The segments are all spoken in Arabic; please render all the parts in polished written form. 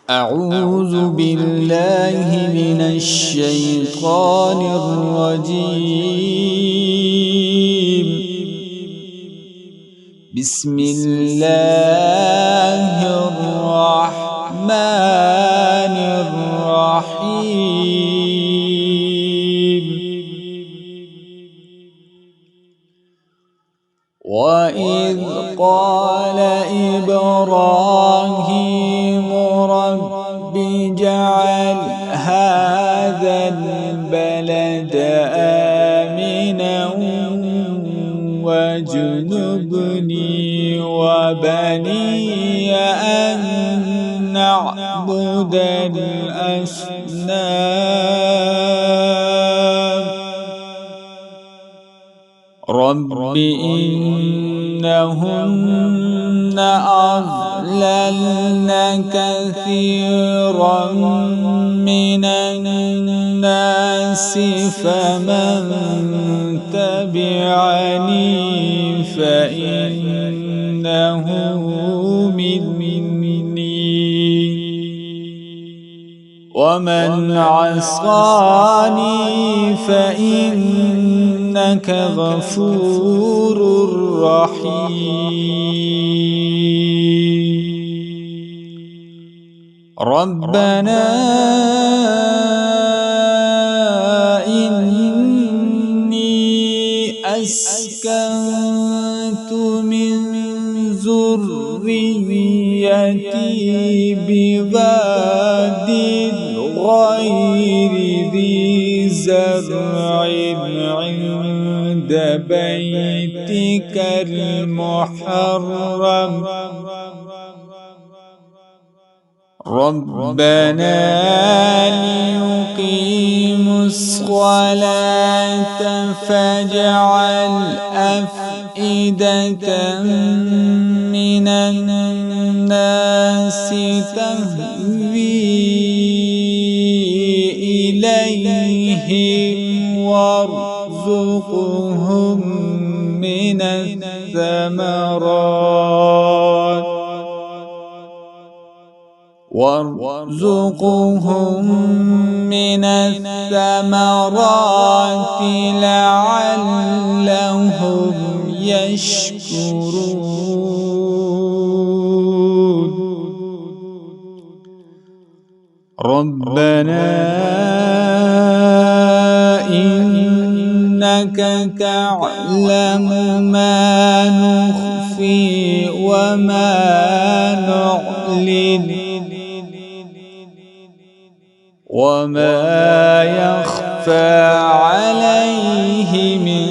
أعوذ بالله من الشيطان الرجيم. بسم الله الرحمن الرحيم. وإذ قال إبراهيم رب اجعل هذا البلد آمنا واجنبني وبني أن نعبد الأصنام. رب إنهن أضللن كثيرا من الناس فمن تبعني فإنه مني ومن عصاني فإنك غفور رحيم. ربنا إني أسكنت من ذريتي بواد غير ذي زرع عند بيتك المحرم ربنا ليقيموا الصلاة فاجعل أفئدة من الناس تهوي إليهم وارزقهم من الثمرات لعلهم يشكرون. ربنا إنك تعلم ما نخفي وما نعلن وما يخفى عليه من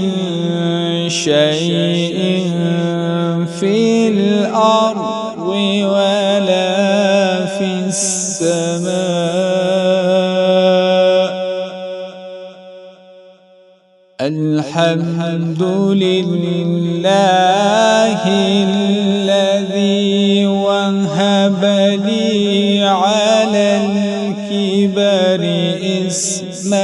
شيء في الأرض ولا في السماء. الحمد لله الذي وهب لي على الكبر إسماعيل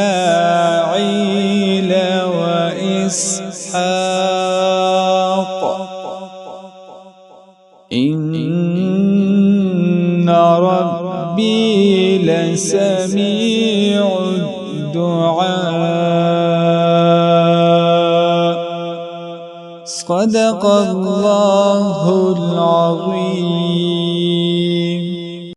وإسحاق إن ربي لسميع الدعاء. صدق الله العظيم.